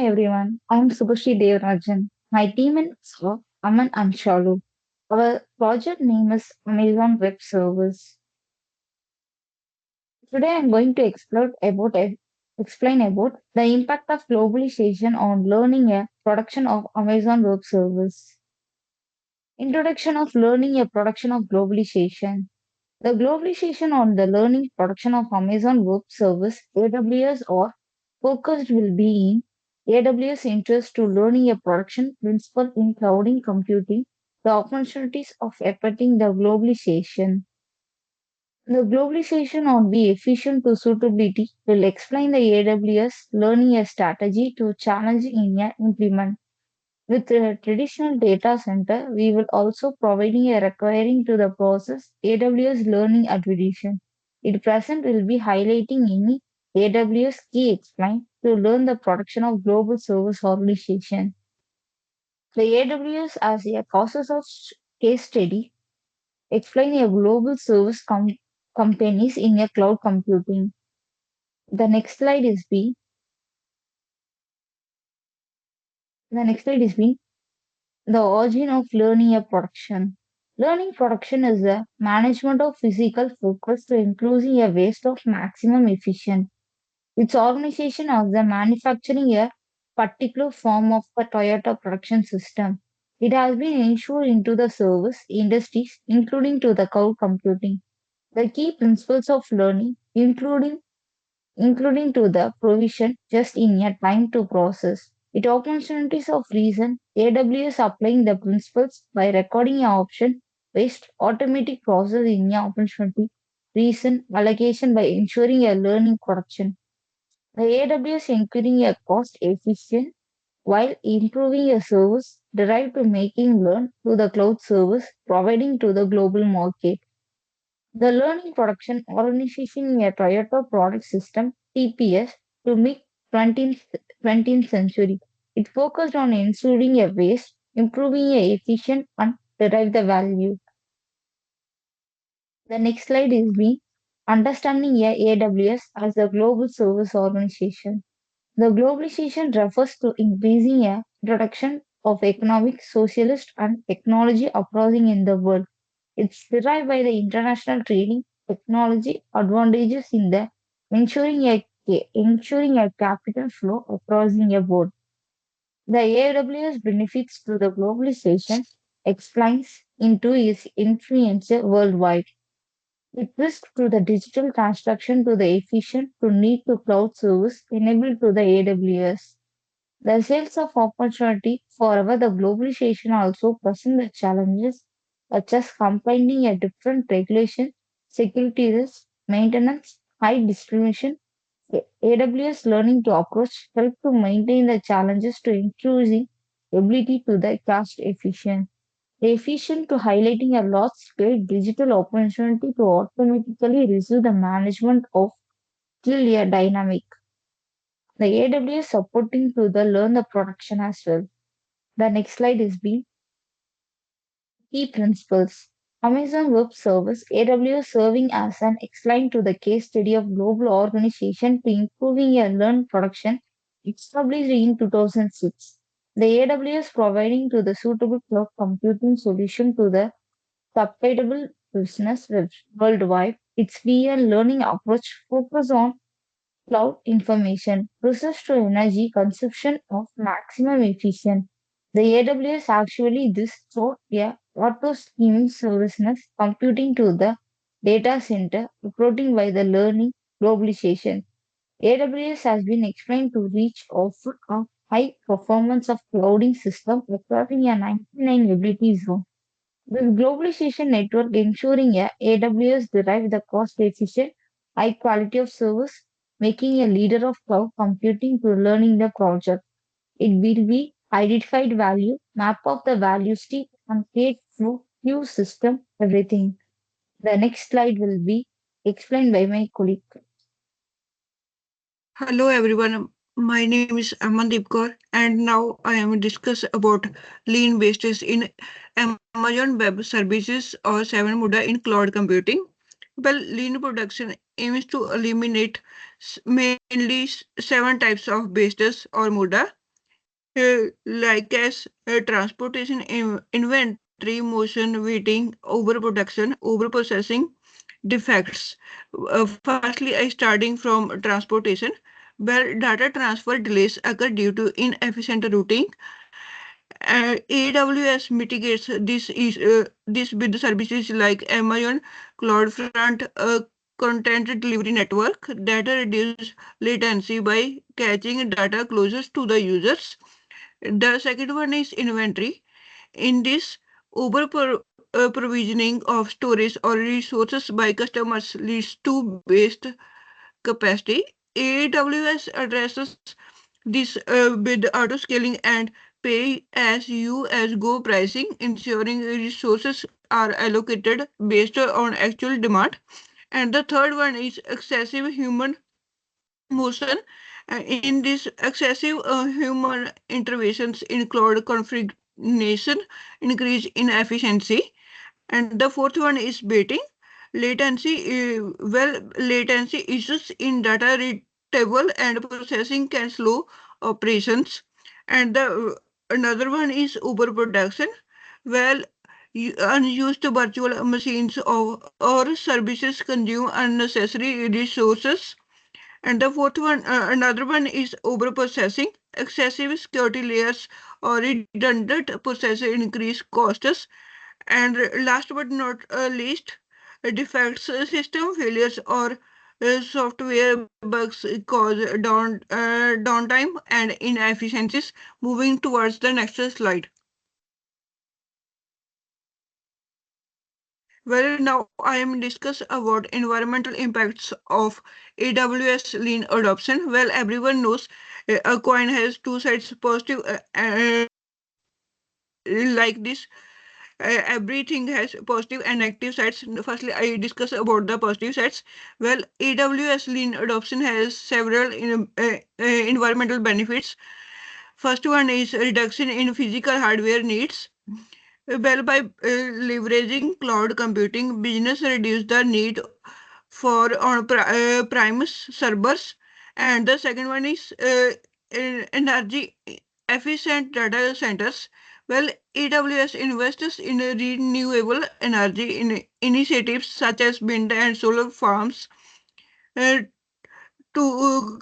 everyone. I'm Subhashi Devarajan. My team is Aman and Shalu. Our project name is Amazon Web Service. Today I'm going to explain about the impact of globalization on learning a production of Amazon Web Service. Introduction of learning a production of globalization. The globalization on the learning production of Amazon Web Service (AWS) or focused will be in AWS interest to learning a production principle in clouding computing, the opportunities of affecting the globalization. The globalization on be efficient to suitability will explain the AWS learning a strategy to challenge in a implement. With a traditional data center, we will also providing a requiring to the process AWS learning acquisition. It present will be highlighting any AWS key explain to learn the production of global service organization. The AWS as a process of case study explain a global service companies in a cloud computing. The next slide is B. The next slide is B. The origin of learning a production. Learning production is the management of physical focus to including a waste of maximum efficient. Its organization of the manufacturing a particular form of a Toyota production system. It has been ensured into the service industries, including to the cloud computing. The key principles of learning, including to the provision just in a time to process. It opportunities of reason, AWS applying the principles by recording a option based automatic process in a opportunity, reason allocation by ensuring a learning production. The AWS ensuring a cost efficient while improving a service derived to making learn to the cloud service providing to the global market. The learning production organization a Toyota product system (TPS) to mid 20th century. It focused on ensuring a waste, improving a efficient and derive the value. The next slide is me understanding a AWS as a global service organization. The globalization refers to increasing a introduction of economic, socialist, and technology approaching in the world. It's derived by the international trading technology advantages in the ensuring a capital flow across the board. The AWS benefits to the globalization explains into its influence worldwide. It risks to the digital transaction to the efficient to need to cloud service enabled to the AWS. The sales of opportunity, however, the globalization also present the challenges such as combining a different regulation, security risk, maintenance, high distribution. AWS learning to approach help to maintain the challenges to increasing ability to the cost efficient. Efficient to highlighting a large scale digital opportunity to automatically receive the management of still a dynamic. The AWS supporting to the learn the production as well. The next slide is B. Key principles. Amazon Web Service, AWS serving as an explain to the case study of global organization to improving a learn production established in 2006. The AWS providing to the suitable cloud computing solution to the subtitlable business worldwide. Its VL learning approach focus on cloud information, process to energy consumption of maximum efficient. The AWS actually this through a auto scheming services computing to the data center reporting by the learning globalization. AWS has been explained to reach offer a high performance of clouding system requiring a 99 ability zone. This globalization network ensuring a AWS derive the cost efficient, high quality of service, making a leader of cloud computing to learning the project. It will be identified value, map of the value stream, and create few system everything. The next slide will be explained by my colleague. Hello everyone, my name is Amandeep Kaur and now I am discuss about lean wastage in Amazon Web Services or 7 Muda in cloud computing. Well, lean production aims to eliminate mainly 7 types of wastes or muda. like as transportation, inventory, motion, waiting, overproduction, overprocessing, defects. Firstly, I starting from transportation, where data transfer delays occur due to inefficient routing. AWS mitigates this with services like Amazon CloudFront, a content delivery network that reduce latency by catching data closest to the users. The second one is inventory. In this, provisioning of storage or resources by customers leads to waste capacity. AWS addresses this with auto scaling and pay as you as go pricing, ensuring resources are allocated based on actual demand. And the third one is excessive human motion. In this, excessive human interventions in cloud configuration increase inefficiency. And the fourth one is baiting. Latency issues in data retrieval and processing can slow operations. And the another one is overproduction. Well, unused virtual machines or services consume unnecessary resources. And the fourth one, another one is overprocessing. Excessive security layers or redundant processor increase costs. And last but not least, defects, system failures, or software bugs cause downtime and inefficiencies. Moving towards the next slide. Well, now I am discuss about environmental impacts of AWS lean adoption. Well, everyone knows a coin has two sides, positive like this. Everything has positive and negative sides. Firstly, I discuss about the positive sides. Well, AWS lean adoption has several environmental benefits. First one is reduction in physical hardware needs. Well, by leveraging cloud computing, business reduce the need for premise servers. And the second one is energy efficient data centers. Well, AWS invests in renewable energy in initiatives such as wind and solar farms uh, to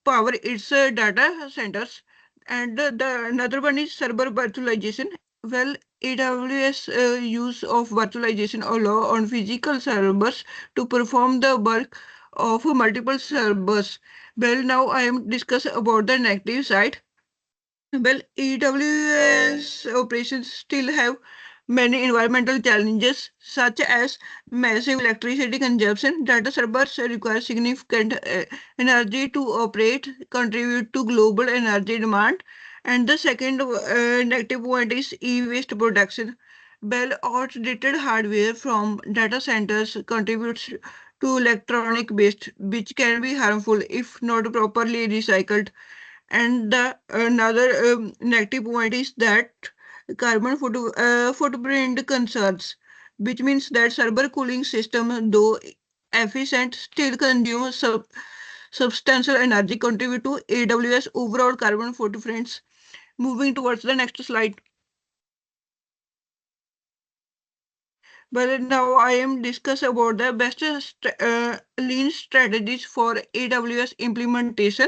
power its data centers. And the another one is server virtualization. Well, AWS use of virtualization allow on physical servers to perform the work of multiple servers. Well, now I am discuss about the negative side. Well, AWS operations still have many environmental challenges, such as massive electricity consumption. Data servers require significant energy to operate, contribute to global energy demand. And the second negative point is e-waste production. Well, outdated hardware from data centers contributes to electronic waste, which can be harmful if not properly recycled. And the another negative point is that footprint concerns, which means that server cooling system, though efficient, still consume substantial energy, contribute to AWS overall carbon footprints. Moving towards the next slide. Well, now I am discuss about the best lean strategies for AWS implementation.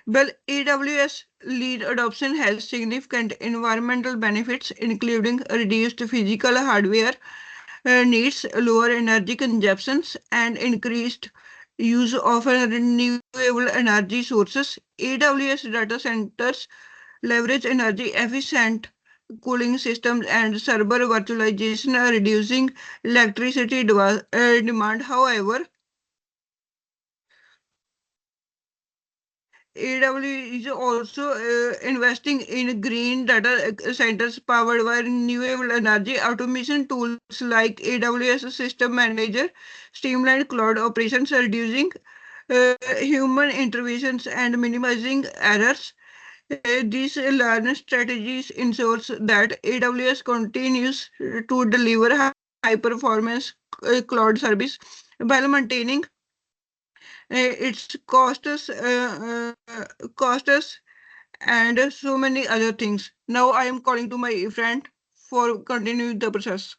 Well, AWS lead adoption has significant environmental benefits, including reduced physical hardware needs, lower energy consumptions, and increased use of renewable energy sources. AWS data centers leverage energy efficient cooling systems and server virtualization, reducing electricity demand. However, AW is also investing in green data centers powered by renewable energy. Automation tools like AWS System Manager streamline cloud operations, reducing human interventions and minimizing errors. These learn strategies ensures that AWS continues to deliver high performance cloud service while maintaining its costs and so many other things. Now I am calling to my friend for continuing the process.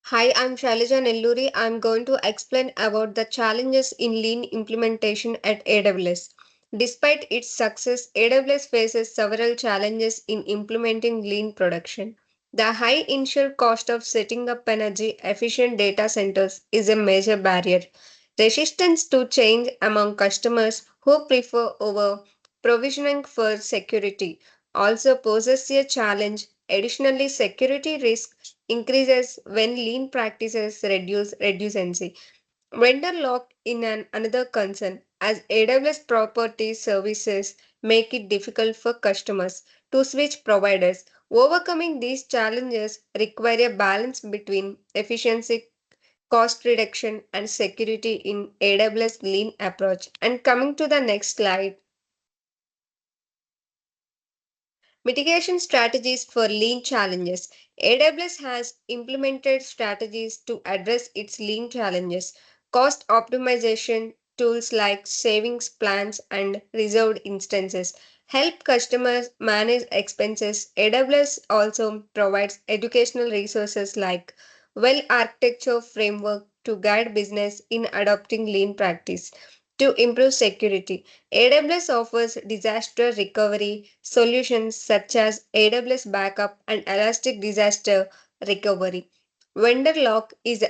Hi, I'm Shailaja Nelluri. I'm going to explain about the challenges in lean implementation at AWS. Despite its success, AWS faces several challenges in implementing lean production. The high initial cost of setting up energy efficient data centers is a major barrier. Resistance to change among customers who prefer over provisioning for security also poses a challenge. Additionally, security risk increases when lean practices reduce redundancy. Vendor lock in another concern as AWS property services make it difficult for customers to switch providers. Overcoming these challenges require a balance between efficiency, cost reduction, and security in AWS lean approach. And coming to the next slide, mitigation strategies for lean challenges. AWS has implemented strategies to address its lean challenges. Cost optimization tools like savings plans and reserved instances help customers manage expenses. AWS also provides educational resources like well architecture framework to guide business in adopting lean practice. To improve security, AWS offers disaster recovery solutions such as AWS Backup and Elastic Disaster Recovery. Vendor lock is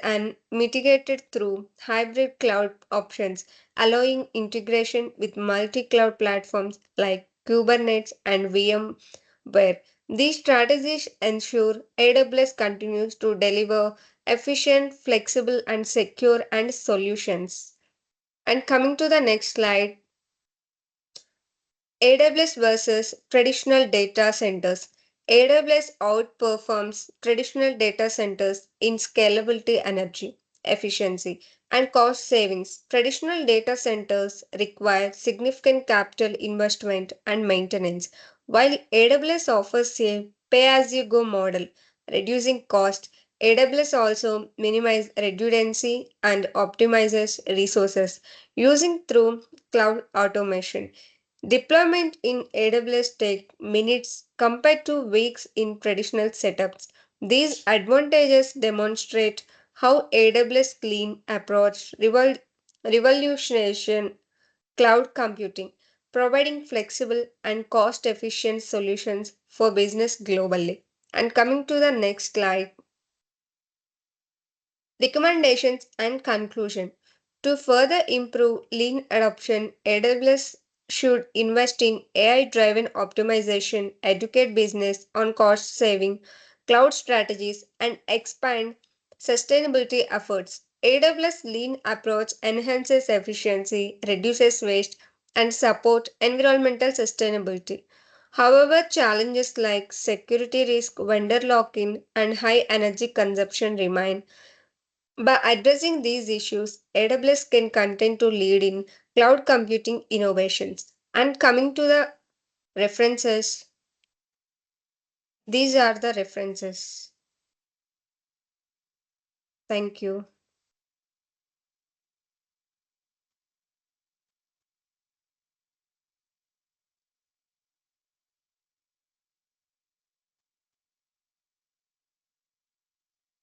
mitigated through hybrid cloud options, allowing integration with multi cloud platforms like Kubernetes and VMware. These strategies ensure AWS continues to deliver efficient, flexible, and secure and solutions. And coming to the next slide, AWS versus traditional data centers. AWS outperforms traditional data centers in scalability, energy, efficiency, and cost savings. Traditional data centers require significant capital investment and maintenance, while AWS offers a pay as you go model, reducing cost. AWS also minimizes redundancy and optimizes resources using through cloud automation. Deployment in AWS take minutes compared to weeks in traditional setups. These advantages demonstrate how AWS Clean approach revolutionization cloud computing, providing flexible and cost-efficient solutions for business globally. And coming to the next slide, recommendations and conclusion. To further improve lean adoption, AWS should invest in AI driven optimization, educate business on cost saving, cloud strategies, and expand sustainability efforts. AWS lean approach enhances efficiency, reduces waste, and support environmental sustainability. However, challenges like security risk, vendor lock-in, and high energy consumption remain. By addressing these issues, AWS can continue to lead in cloud computing innovations. And coming to the references, these are the references. Thank you.